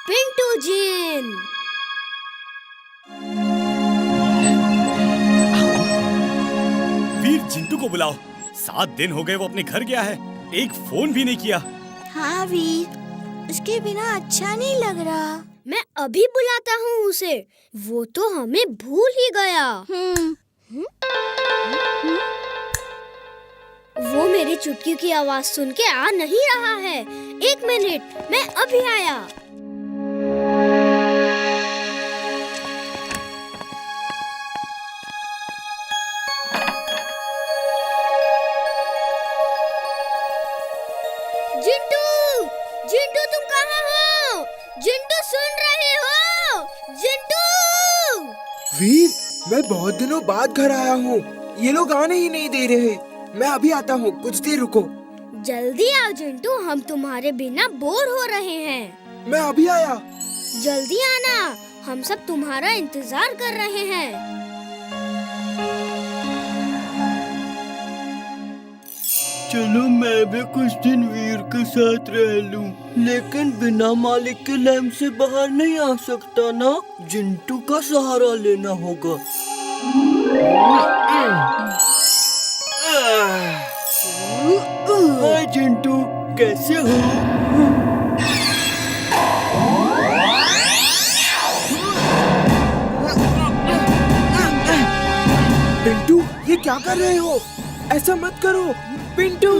पिंटू जिन। वीर, चिंटू को बुलाओ। 7 दिन हो गए वो अपने घर गया है, एक फोन भी नहीं किया। हाँ वीर, उसके बिना अच्छा नहीं लग रहा। मैं अभी बुलाता हूँ उसे, वो तो हमें भूल ही गया। वो मेरी चुटकी की आवाज सुन के आ नहीं रहा है। 1 मिनट, मैं अभी आया। जिंटू, जिंटू तुम कहाँ हो? जिंटू सुन रहे हो? जिंटू! वीर, मैं बहुत दिनों बाद घर आया हूँ। ये लोग आने ही नहीं दे रहे। मैं अभी आता हूँ, कुछ देर रुको। जल्दी आओ जिंटू, हम तुम्हारे बिना बोर हो रहे हैं। मैं अभी आया। जल्दी आना, हम सब तुम्हारा इंतजार कर रहे हैं। चलो मैं भी कुछ दिन वीर के साथ रह लूं, लेकिन बिना मालिक के लैम्प से बाहर नहीं आ सकता ना। जिंटू का सहारा लेना होगा। हाय जिंटू, कैसे हो? पिंटू, ये क्या कर रहे हो? ऐसा मत करो पिंटू।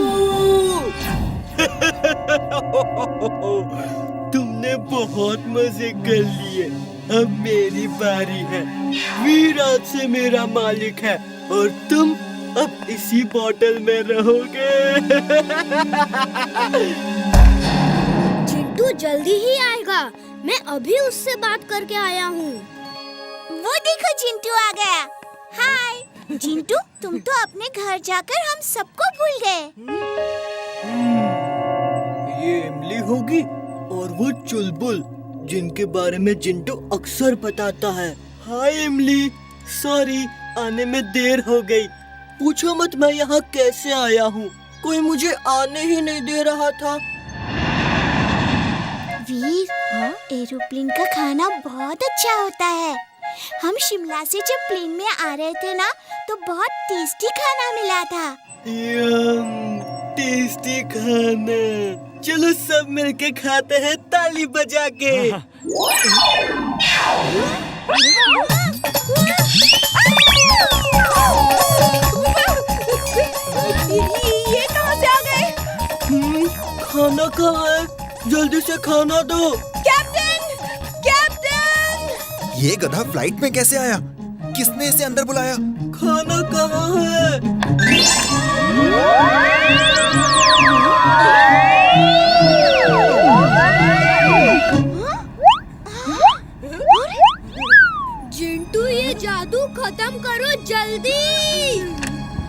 तुमने बहुत मजे कर लिए। अब मेरी बारी है। वीर आज से मेरा मालिक है और तुम अब इसी बोतल में रहोगे। जिंटू जल्दी ही आएगा, मैं अभी उससे बात करके आया हूँ। वो देखो जिंटू आ गया। हाय जिंटू, तुम तो अपने घर जाकर हम सबको भूल गए। ये इमली होगी और वो चुलबुल, जिनके बारे में जिंटू अक्सर बताता है। हाय इमली, सॉरी आने में देर हो गई। पूछो मत मैं यहाँ कैसे आया हूँ, कोई मुझे आने ही नहीं दे रहा था। वीर, एरोप्लेन का खाना बहुत अच्छा होता है। हम शिमला से जब प्लेन में आ रहे थे ना, तो बहुत टेस्टी खाना मिला था। टेस्टी खाना। चलो सब मिलके खाते हैं ताली बजा के। ये कहाँ से आ गए? खाना कहाँ है? जल्दी से खाना दो। Captain, captain! ये गधा फ्लाइट में कैसे आया? किसने इसे अंदर बुलाया? खाना कहाँ है? जिंटू ये जादू खत्म करो जल्दी।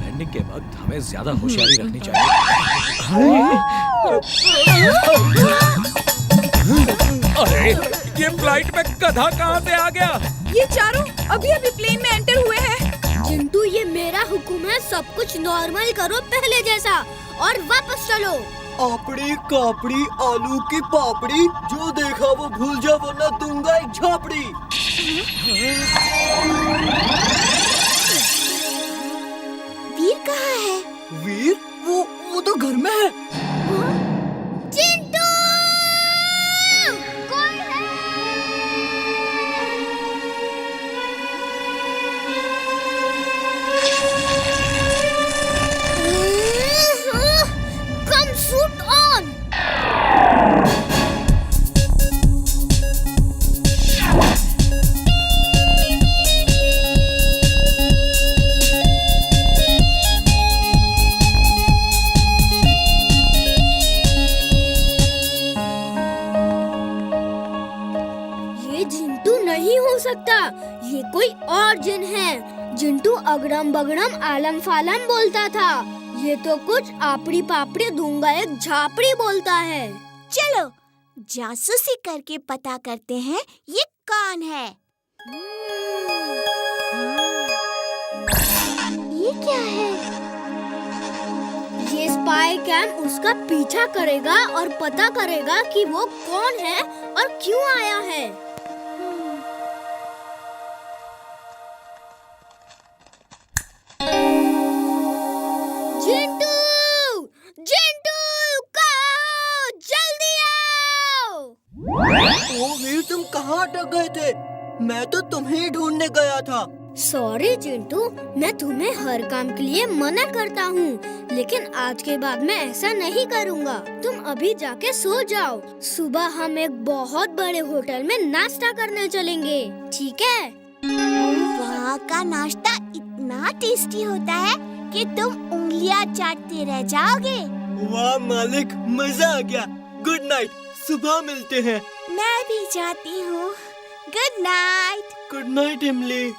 लैंडिंग के वक्त हमें ज्यादा होशियारी रखनी चाहिए। अरे ये फ्लाइट में गधा कहाँ से आ गया? ये चारों अभी अभी प्लेन में एंटर हुए हैं। जिंटू ये मेरा हुक्म है, सब कुछ नॉर्मल करो पहले जैसा और वापस चलो। आपड़ी कापड़ी आलू की पापड़ी, जो देखा वो भूल जा वरना दूंगा एक झापड़ी। वीर कहाँ है? वीर, वो तो घर में है। जिंटू! कोई है? Come shoot on! ये जिंटू नहीं हो सकता, ये कोई और जिन है। जिंटू अगड़म बगड़म आलम फालम बोलता था, ये तो कुछ आपड़ी पापड़ी दूंगा एक झापड़ी बोलता है। चलो जासूसी करके पता करते हैं ये कौन है। ये क्या है? स्पाई कैम उसका पीछा करेगा और पता करेगा कि वो कौन है और क्यों आया है। जिंटू, जिंटू, कहाँ? जल्दी आओ। ओ वीर, तुम कहाँ अटक गए थे? मैं तो तुम्हें ही ढूंढने गया था। सॉरी जिंटू, मैं तुम्हें हर काम के लिए मना करता हूँ, लेकिन आज के बाद मैं ऐसा नहीं करूँगा। तुम अभी जाके सो जाओ। सुबह हम एक बहुत बड़े होटल में नाश्ता करने चलेंगे, ठीक है? वहाँ का नाश्ता इतना टेस्टी होता है कि तुम उंगलियाँ चाटते रह जाओगे। वाह मालिक, मजा आ गया। गुड नाइट, सुबह मिलते हैं। मैं भी जाती हूँ। Good night. गुड नाइट इमली।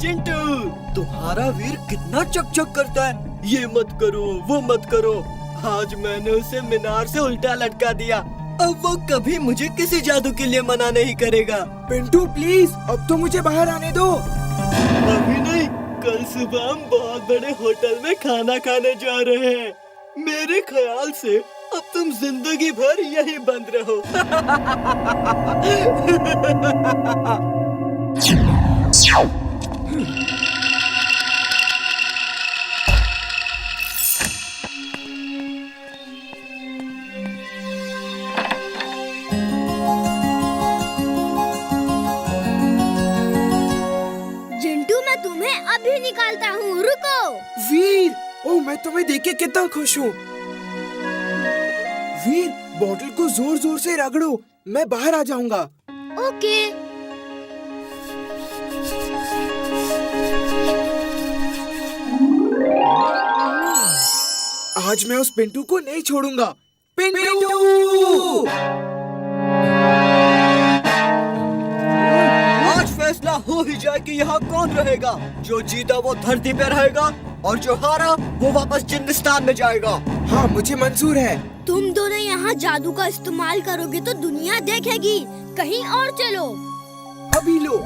चिंटू, तुम्हारा वीर कितना चकचक करता है। ये मत करो, वो मत करो। आज मैंने उसे मीनार से उल्टा लटका दिया। अब वो कभी मुझे किसी जादू के लिए मना नहीं करेगा। पिंटू प्लीज, अब तो मुझे बाहर आने दो। अभी नहीं, कल सुबह हम बहुत बड़े होटल में खाना खाने जा रहे हैं। मेरे ख्याल से अब तुम जिंदगी भर यही बंद रहो। जिंटू, मैं तुम्हें अभी निकालता हूँ, रुको। वीर, ओ मैं तुम्हें देख के कितना खुश हूँ। वीर, बॉटल को जोर जोर से रगड़ो, मैं बाहर आ जाऊंगा। ओके। आज मैं उस पिंटू को नहीं छोड़ूंगा। पिंटू! आज फैसला हो ही जाए कि यहाँ कौन रहेगा। जो जीता वो धरती पे रहेगा और जो हारा वो वापस जिंदस्तान में जाएगा। हाँ, मुझे मंजूर है। तुम दोनों यहाँ जादू का इस्तेमाल करोगे तो दुनिया देखेगी। कहीं और चलो। अभी लो।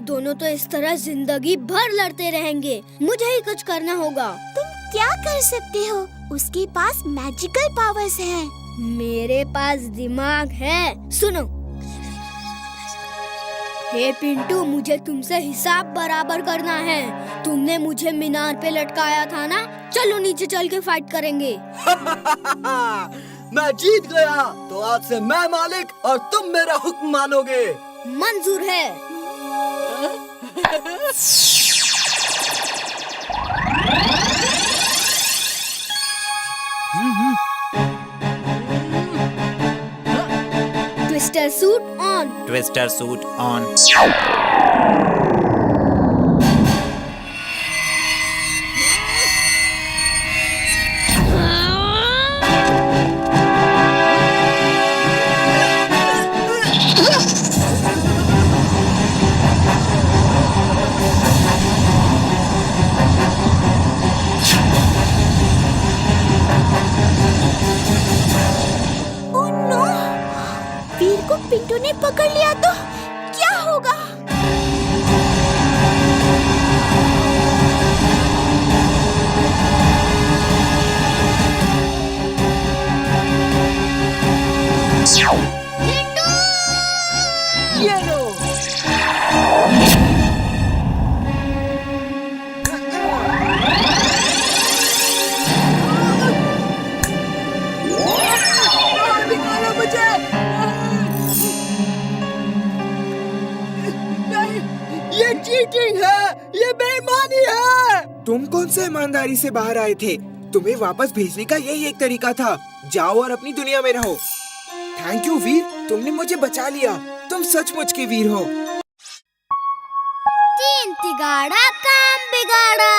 दोनों तो इस तरह जिंदगी भर लड़ते रहेंगे। मुझे ही कुछ करना होगा। तुम क्या कर सकते हो? उसके पास मैजिकल पावर्स हैं। मेरे पास दिमाग है। सुनो, हे पिंटू, मुझे तुमसे हिसाब बराबर करना है। तुमने मुझे मीनार पे लटकाया था ना? चलो नीचे चल के फाइट करेंगे। मैं जीत गया, तो आज से मैं मालिक और तुम मेरा हुक्म मानोगे। मंजूर है। Twister suit on. Twister suit on. Oh no! Veer को पिंटू ने पकड़ लिया तो क्या होगा? ये लो। निकालो मुझे। नहीं, ये चीटिंग है, ये बेईमानी है। तुम कौन से ईमानदारी से बाहर आए थे? तुम्हें वापस भेजने का यही एक तरीका था। जाओ और अपनी दुनिया में रहो। थैंक यू वीर, तुमने मुझे बचा लिया। तुम सचमुच के वीर हो। तीन तिगाड़ा काम बिगाड़ा।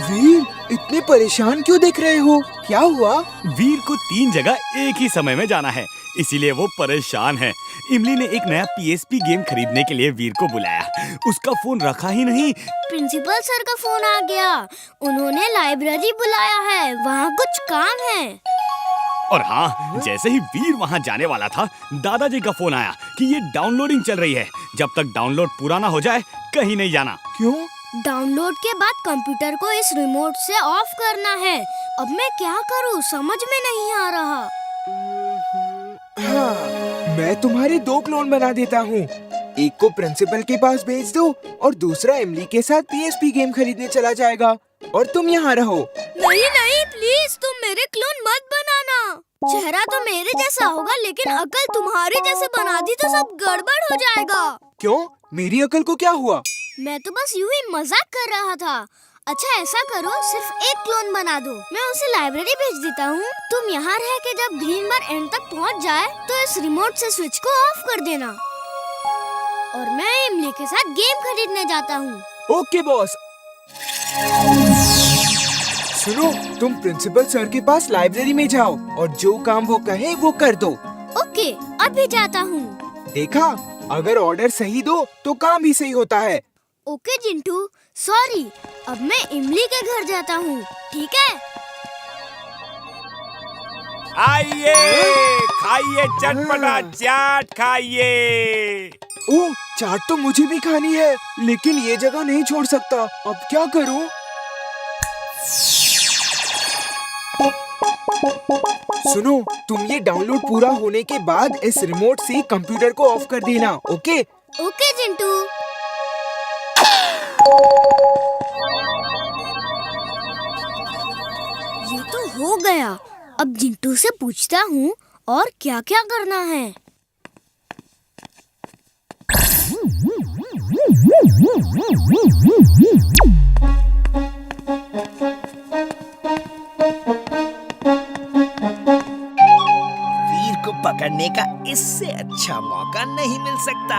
वीर, इतने परेशान क्यों दिख रहे हो? क्या हुआ? वीर को 3 जगह एक ही समय में जाना है, इसीलिए वो परेशान है। इमली ने एक नया PSP गेम खरीदने के लिए वीर को बुलाया। उसका फोन रखा ही नहीं। प्रिंसिपल सर का फोन आ गया। उन्होंने लाइब्रेरी बुलाया है, वहाँ कुछ काम है। और हाँ, जैसे ही वीर वहाँ जाने वाला था, दादाजी का फोन आया कि ये डाउनलोडिंग चल रही है। जब तक डाउनलोड पूरा ना हो जाए, कहीं नहीं जाना। क्यों? डाउनलोड के बाद कंप्यूटर को इस रिमोट से ऑफ करना है। अब मैं क्या करूँ, समझ में नहीं आ रहा। हाँ, मैं तुम्हारे 2 क्लोन बना देता हूँ। एक को प्रिंसिपल के पास भेज दो और दूसरा इमली के साथ PSP गेम खरीदने चला जाएगा और तुम यहाँ रहो। नहीं नहीं, प्लीज तुम मेरे क्लोन मत बनाना। चेहरा तो मेरे जैसा होगा, लेकिन अकल तुम्हारे जैसे बना दी तो सब गड़बड़ हो जाएगा। क्यों? मेरी अकल को क्या हुआ? मैं तो बस यूं ही मजाक कर रहा था। अच्छा ऐसा करो, सिर्फ एक क्लोन बना दो, मैं उसे लाइब्रेरी भेज देता हूँ। तुम यहाँ रह के जब ग्रीन बार एंड तक पहुँच जाए तो इस रिमोट से स्विच को ऑफ कर देना और मैं इमली के साथ गेम खरीदने जाता हूँ। Okay boss. सुनो, तुम प्रिंसिपल सर के पास लाइब्रेरी में जाओ और जो काम वो कहे वो कर दो। ओके, अभी जाता हूँ। देखा, अगर ऑर्डर सही दो तो काम भी सही होता है। Okay Jintu, sorry. अब मैं इमली के घर जाता हूँ, ठीक है? आइए, खाइए चटपटा चाट खाइए। ओह, चाट तो मुझे भी खानी है, लेकिन ये जगह नहीं छोड़ सकता। अब क्या करूं? सुनो, तुम ये डाउनलोड पूरा होने के बाद इस रिमोट से कंप्यूटर को ऑफ कर देना, ओके? ओके जिंटू। ये तो हो गया। अब जिंटू से पूछता हूँ और क्या क्या करना है। वीर को पकड़ने का इससे अच्छा मौका नहीं मिल सकता।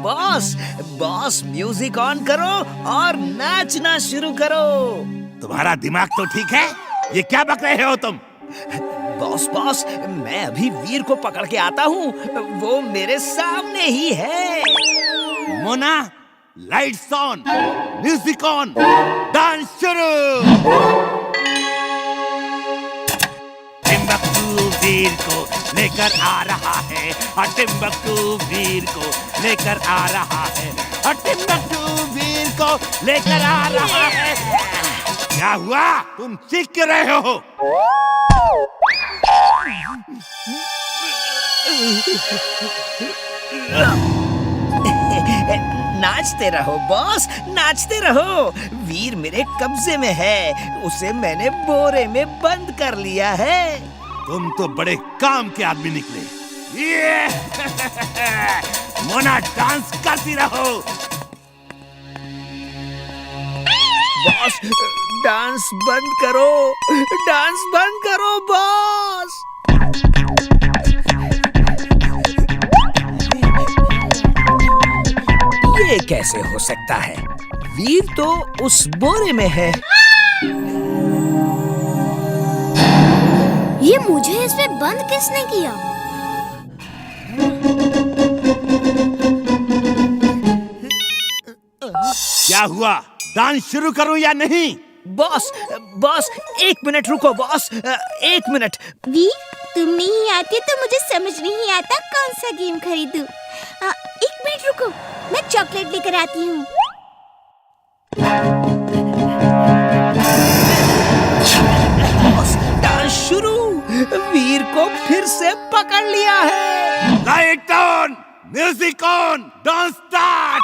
बॉस, बॉस म्यूजिक ऑन करो और नाचना शुरू करो। तुम्हारा दिमाग तो ठीक है? ये क्या बक रहे हो तुम? बॉस बॉस, मैं अभी वीर को पकड़ के आता हूँ, वो मेरे सामने ही है। Mona, lights on, music on, dance शुरू। टिम्बकटू वीर को लेकर आ रहा है, टिम्बकटू वीर को लेकर आ रहा है, टिम्बकटू वीर को लेकर आ रहा है। क्या हुआ? तुम चीख क्यों रहे हो? नाचते रहो बॉस, नाचते रहो। वीर मेरे कब्जे में है, उसे मैंने बोरे में बंद कर लिया है। तुम तो बड़े काम के आदमी निकले। ये मोना, डांस करती रहो। बॉस, डांस बंद करो, डांस बंद करो बॉस। ये कैसे हो सकता है? वीर तो उस बोरे में है। ये मुझे इसमें बंद किसने किया? क्या हुआ? डांस शुरू करूं या नहीं? बॉस, बॉस, एक मिनट रुको बॉस, एक मिनट। वीर, तुम नहीं आते तो मुझे समझ नहीं आता कौन सा गेम खरीदूं। एक मिनट रुको, मैं चॉकलेट लेकर आती हूँ। बॉस, डांस शुरू। वीर को फिर से पकड़ लिया है। Light on, music on, dance start.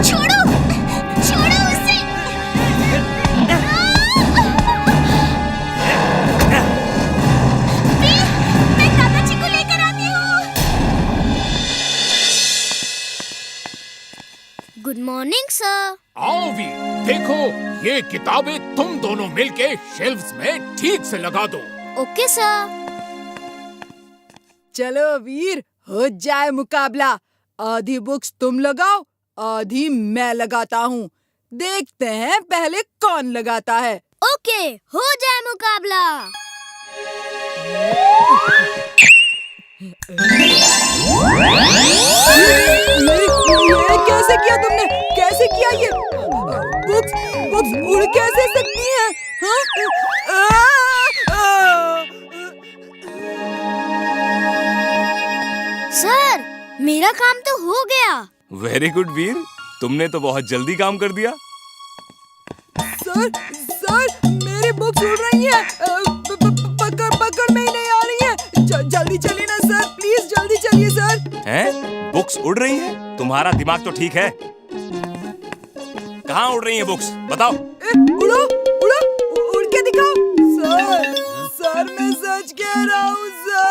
छोड़ो, छोड़ो उसे। वीर, मैं दादाजी को लेकर आती हूँ। Good morning sir. आओ वीर, देखो ये किताबें तुम दोनों मिलके शेल्फ्स में ठीक से लगा दो। Okay sir. चलो वीर, हो जाए मुकाबला। आधी बुक्स तुम लगाओ, आधी मैं लगाता हूँ। देखते हैं पहले कौन लगाता है। ओके, हो जाए मुकाबला। ये कैसे किया तुमने? कैसे किया ये? बुक्स बुक्स उड़ कैसे सकती हैं? सर, मेरा काम तो हो गया। वेरी गुड वीर, तुमने तो बहुत जल्दी काम कर दिया। सर, सर, मेरी बुक्स उड़ रही हैं। पकड़ में ही नहीं आ रही हैं। जल्दी चलिए ना सर, प्लीज जल्दी चलिए सर। हैं? बुक्स उड़ रही हैं? तुम्हारा दिमाग तो ठीक है। कहाँ उड़ रही हैं बुक्स? बताओ। उड़ो, उड़ो, उड़ के दिखाओ। सर, सर मैं सच कह रहा हूँ सर।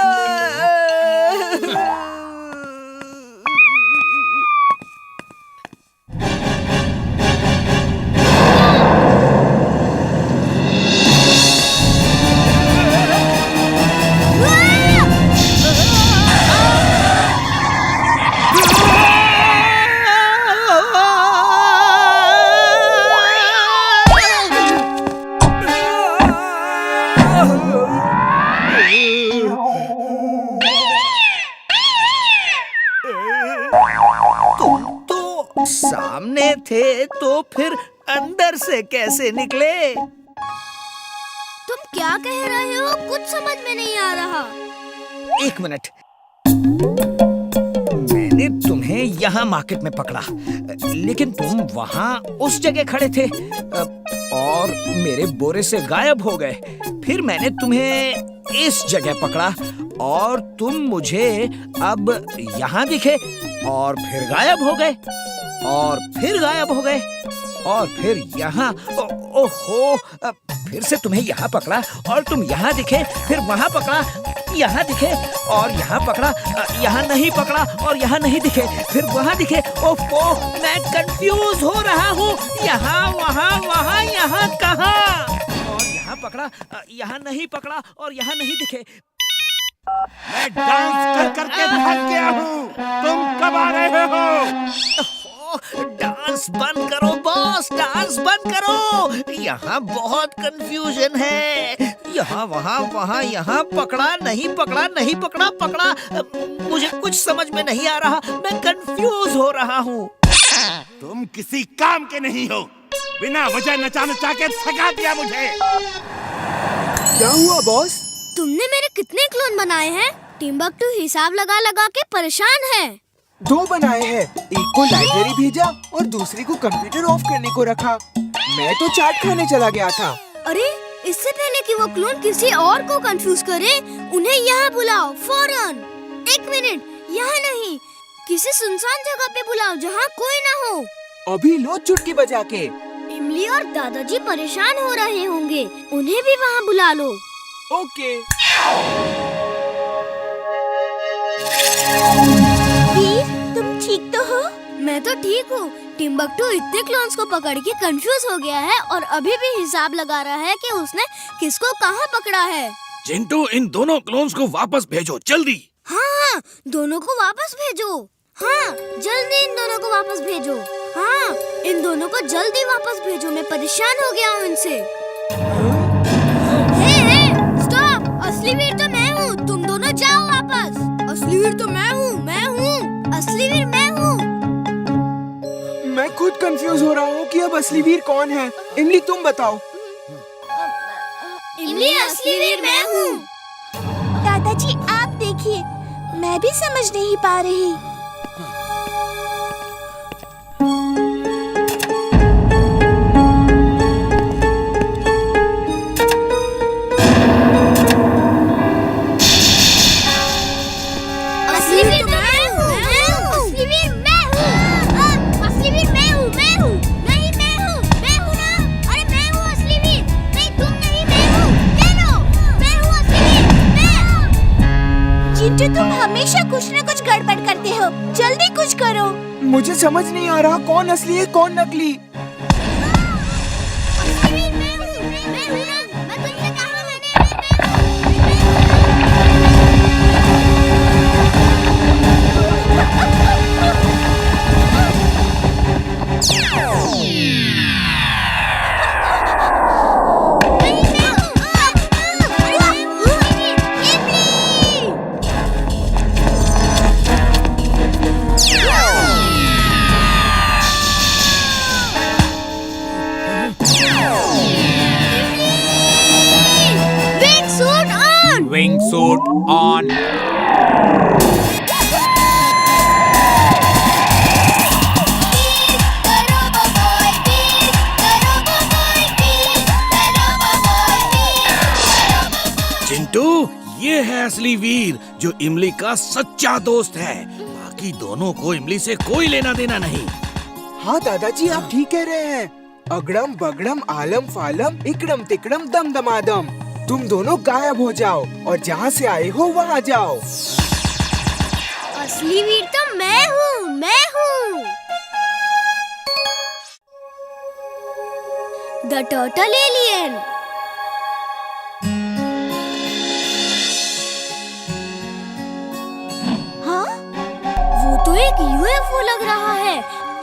तुम तो सामने थे तो फिर अंदर से कैसे निकले? तुम क्या कह रहे हो? कुछ समझ में नहीं आ रहा। एक मिनट, मैंने तुम्हें यहाँ मार्केट में पकड़ा, लेकिन तुम वहाँ उस जगह खड़े थे और मेरे बोरे से गायब हो गए। फिर मैंने तुम्हें इस जगह पकड़ा और तुम मुझे अब यहाँ दिखे और फिर गायब हो गए और फिर गायब हो गए और फिर यहाँ। ओहो, फिर से तुम्हें यहाँ पकड़ा और तुम यहाँ दिखे, फिर वहाँ पकड़ा, यहाँ दिखे और यहाँ पकड़ा, यहाँ नहीं पकड़ा और यहाँ नहीं दिखे, फिर वहाँ दिखे। ओफो, मैं कंफ्यूज हो रहा हूँ। यहाँ वहाँ वहाँ यहाँ कहाँ? और यहाँ पकड़ा, यहाँ नहीं पकड़ा और यहाँ नहीं दिखे। मैं डांस कर करके थक गया हूँ। तुम कब आ रहे हो? डांस बंद करो बॉस, डांस बंद करो। यहाँ बहुत कंफ्यूजन है। यहाँ वहाँ वहाँ यहाँ पकड़ा नहीं पकड़ा, नहीं पकड़ा पकड़ा। मुझे कुछ समझ में नहीं आ रहा, मैं कंफ्यूज हो रहा हूँ। तुम किसी काम के नहीं हो। बिना वजह नचा नचा के थका दिया मुझे। क्या हुआ बॉस? तुमने मेरे कितने क्लोन बनाए हैं? टिम्बकटू हिसाब लगा लगा के परेशान है। 2 बनाए हैं, एक को लाइब्रेरी भेजा और दूसरे को कंप्यूटर ऑफ करने को रखा। मैं तो चाट खाने चला गया था। अरे, इससे पहले कि वो क्लोन किसी और को कंफ्यूज करे, उन्हें यहाँ बुलाओ फौरन। 1 मिनट, यहाँ नहीं, किसी सुनसान जगह पे बुलाओ जहाँ कोई ना हो। अभी लो चुटकी बजा के। इमली और दादाजी परेशान हो रहे होंगे, उन्हें भी वहाँ बुला लो। ओके। वीर, तुम ठीक तो हो? मैं तो ठीक हूँ। टिम्बकटू इतने क्लोन्स को पकड़ के कंफ्यूज हो गया है और अभी भी हिसाब लगा रहा है कि उसने किसको कहाँ पकड़ा है। चिंटू, इन दोनों क्लोन्स को वापस भेजो जल्दी। हाँ, दोनों को वापस भेजो। हाँ, जल्दी इन दोनों को वापस भेजो। हाँ, इन दोनों को जल्दी वापस भेजो। मैं परेशान हो गया हूँ इनसे। हे, स्टॉप! असली वीर तो मैं हूँ, तुम दोनों जाओ वापस। असली वीर तो मैं हूँ, असली वीर मैं हूँ। मैं खुद कंफ्यूज हो रहा हूँ कि अब असली वीर कौन है। इमली तुम बताओ। इमली, असली वीर मैं हूँ। दादाजी आप देखिए, मैं भी समझ नहीं पा रही। असली वीर तो मैं हूँ, असली वीर मैं हूँ। असली वीर मैं हूँ। नहीं, मैं हूँ ना। अरे मैं हूँ असली वीर। नहीं, तुम नहीं, मैं हूँ। ले लो, मैं हूँ असली वीर। चिंटू, तुम हमेशा कुछ न कुछ गड़बड़ करते हो, जल्दी कुछ करो। मुझे समझ नहीं आ रहा कौन असली है कौन नकली। असली वीर मैं हूँ ना। मैं तुमसे कहा मैंने। Wing suit on. चिंटू, ये है असली वीर जो इमली का सच्चा दोस्त है। बाकी दोनों को इमली से कोई लेना देना नहीं। हाँ दादाजी, आप ठीक कह रहे हैं। अगड़म बगड़म आलम फालम इकड़म तिकड़म दम दमादम। तुम दोनों गायब हो जाओ और जहाँ से आए हो वहाँ जाओ। असली वीर तो मैं हूँ। The turtle alien. हाँ? वो तो एक यूएफओ लग रहा है।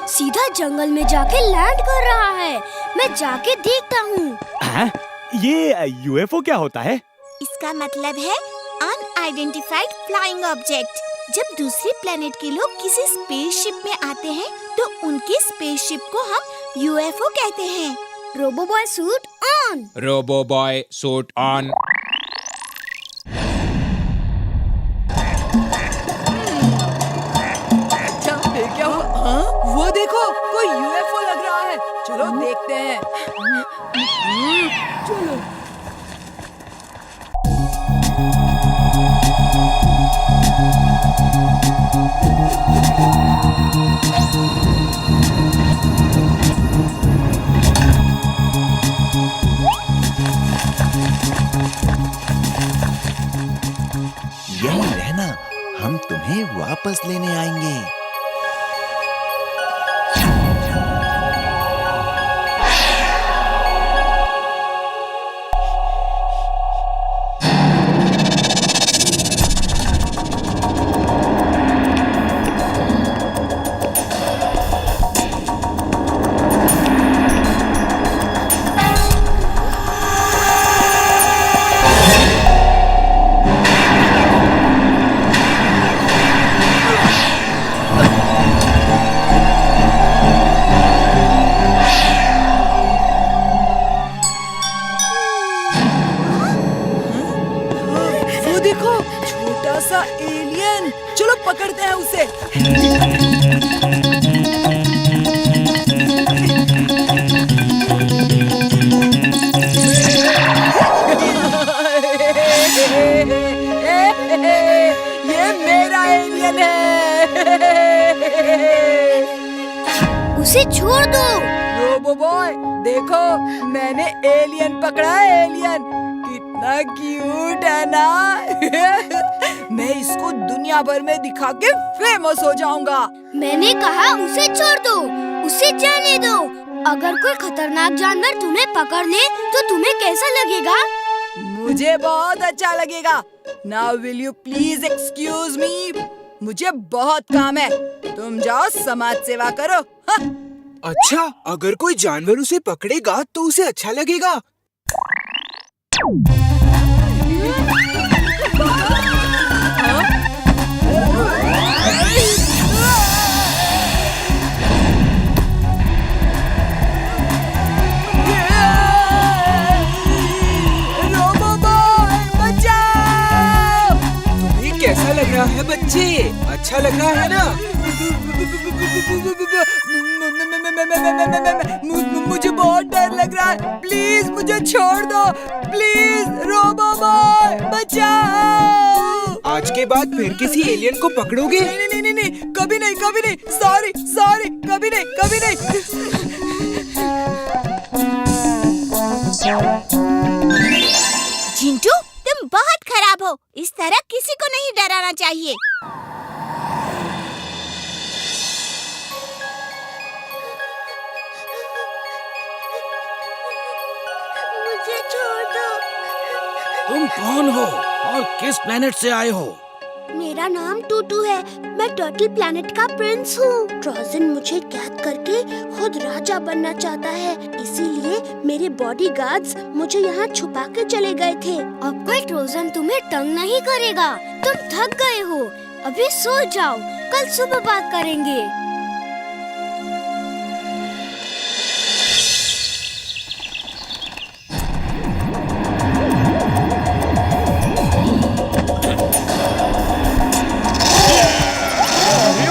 सीधा जंगल में जाके लैंड कर रहा है। मैं जाके देखता हूँ। हाँ? ये यूएफओ क्या होता है? इसका मतलब है अनआइडेंटिफाइड फ्लाइंग ऑब्जेक्ट। जब दूसरे प्लेनेट के लोग किसी स्पेसशिप में आते हैं तो उनके स्पेसशिप को हम यूएफओ कहते हैं। Robo boy suit on. Robo boy suit on. अच्छा, ये क्या हुआ? हाँ? वो देखो, कोई यूएफओ लग रहा है। चलो देखते हैं। चलो। यहीं रहना, हम तुम्हें वापस लेने आएंगे। देखो, छोटा सा एलियन। चलो पकड़ते हैं उसे। ये मेरा एलियन है। उसे छोड़ दो। रोबो बॉय, देखो मैंने एलियन पकड़ा है। एलियन कितना क्यूट है ना। मैं इसको दुनिया भर में दिखा के फेमस हो जाऊंगा। मैंने कहा उसे छोड़ दो, उसे जाने दो। अगर कोई खतरनाक जानवर तुम्हें पकड़ ले तो तुम्हें कैसा लगेगा? मुझे बहुत अच्छा लगेगा। Now will you please excuse me, मुझे बहुत काम है। तुम जाओ समाज सेवा करो। हाँ। अच्छा, अगर कोई जानवर उसे पकड़ेगा तो उसे अच्छा लगेगा। तुम्हें कैसा लग रहा है बच्चे? अच्छा लग रहा है ना? मुझे बहुत डर लग रहा है। प्लीज मुझे छोड़ दो। प्लीज रोबो बॉय बचाओ। आज के बाद फिर किसी एलियन को पकड़ोगे? नहीं, कभी नहीं, कभी नहीं। सॉरी, कभी नहीं, कभी नहीं। चिंटू, तुम बहुत खराब हो। इस तरह किसी को नहीं डराना चाहिए। मुझे छोड़ दो। तुम कौन हो और किस प्लेनेट से आए हो? मेरा नाम टूटू है। मैं टर्टल प्लैनेट का प्रिंस हूँ। ट्रोजन मुझे कैद करके खुद राजा बनना चाहता है, इसीलिए मेरे बॉडीगार्ड्स मुझे यहाँ छुपा के चले गए थे। अब कोई ट्रोजन तुम्हें तंग नहीं करेगा। तुम थक गए हो, अभी सो जाओ, कल सुबह बात करेंगे।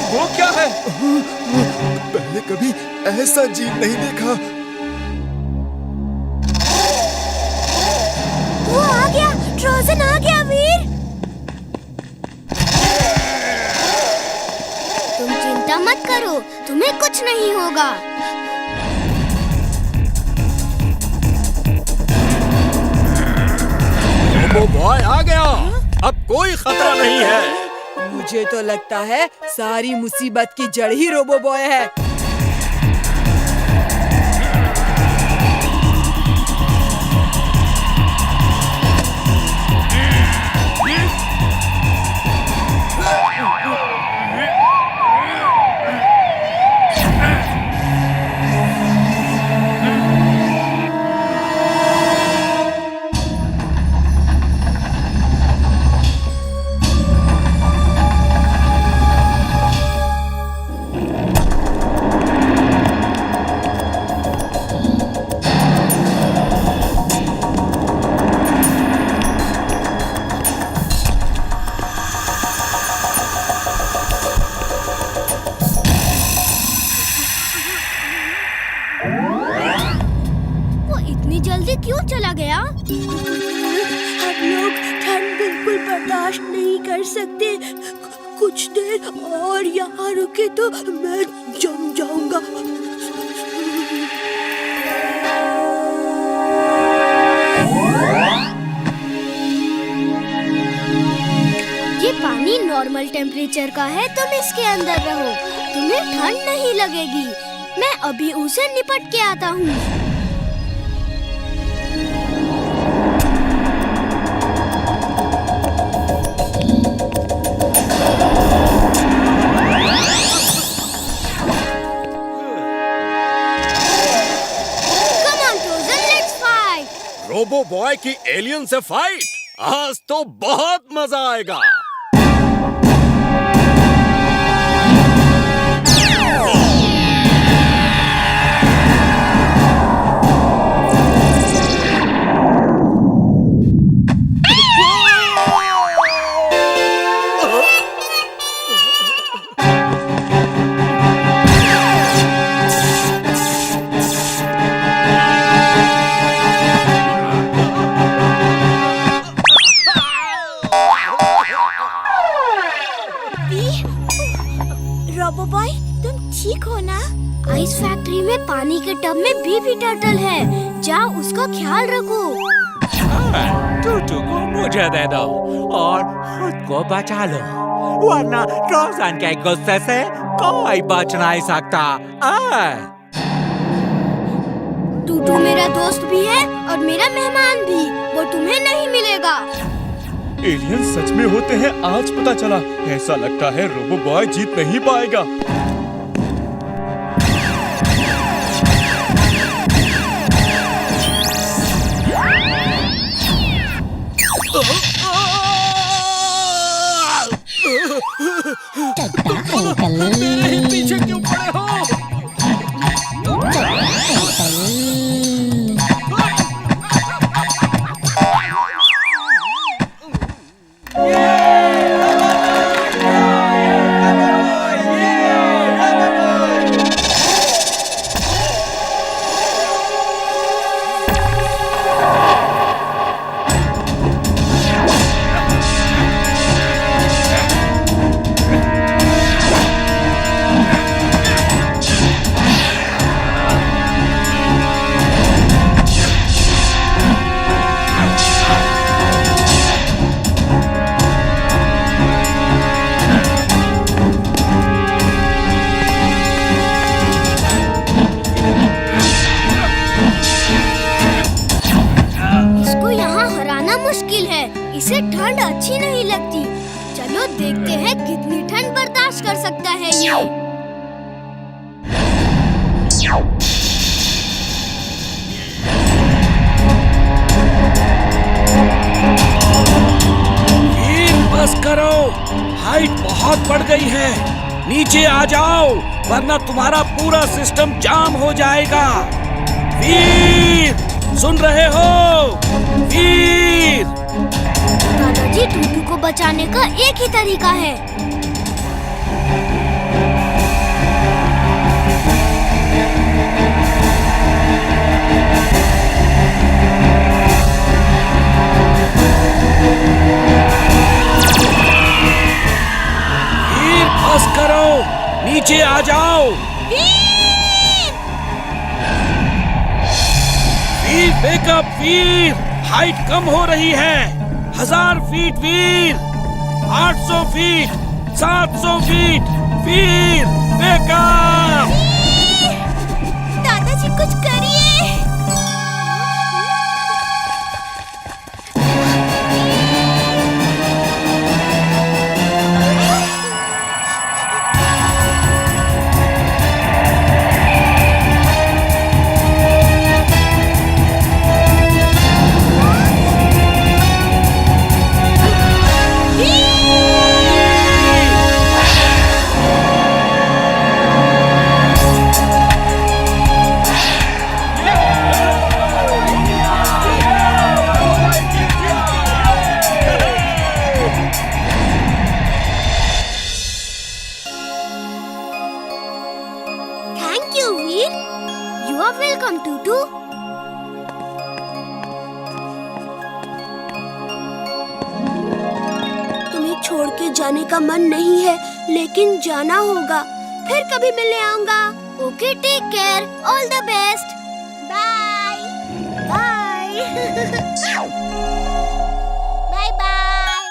वो क्या है? पहले कभी ऐसा जीव नहीं देखा। वो आ गया, ट्रोजन आ गया वीर। तुम चिंता मत करो, तुम्हें कुछ नहीं होगा। रोबो बॉय आ गया। अब कोई खतरा नहीं है। मुझे तो लगता है सारी मुसीबत की जड़ ही रोबो बॉय है। जल्दी क्यों चला गया? हम लोग ठंड बिल्कुल बर्दाश्त नहीं कर सकते। कुछ देर और यहाँ रुके तो मैं जम जाऊंगा। ये पानी नॉर्मल टेम्परेचर का है, तुम इसके अंदर रहो, तुम्हें ठंड नहीं लगेगी। मैं अभी उसे निपट के आता हूँ। रोबो बॉय की एलियन से फाइट, आज तो बहुत मजा आएगा। रोबो बॉय, तुम ठीक हो ना? आइस फैक्ट्री में पानी के टब में बेबी टर्टल है, जाओ उसका ख्याल रखो। टूटू को मुझे दे दो और खुद को बचा लो, वरना ट्रोजन के गुस्से से कोई बच नहीं सकता। टूटू मेरा दोस्त भी है और मेरा मेहमान भी, वो तुम्हें नहीं मिलेगा। एलियन सच में होते हैं, आज पता चला। ऐसा लगता है रोबो बॉय जीत नहीं पाएगा। मेरे ही पीछे क्यों पड़े हो? इसे ठंड अच्छी नहीं लगती। चलो देखते हैं कितनी ठंड बर्दाश्त कर सकता है ये। बस करो, हाइट बहुत बढ़ गई है, नीचे आ जाओ वरना तुम्हारा पूरा सिस्टम जाम हो जाएगा। वीर, सुन रहे हो? वीर! दादाजी, टूटू को बचाने का एक ही तरीका है। वीर, बस करो, नीचे आ जाओ। वीर, वेक अप वीर, हाइट कम हो रही है। 1000 फीट वीर, 800 फीट, 700 फीट, वीर वेक अप। दादाजी कुछ करिए। Thank you, Veer. You are welcome, Tutu. तुम्हें छोड़ के जाने का मन नहीं है, लेकिन जाना होगा। फिर कभी मिलने आऊंगा। Okay, take care. All the best. Bye. Bye. Bye bye.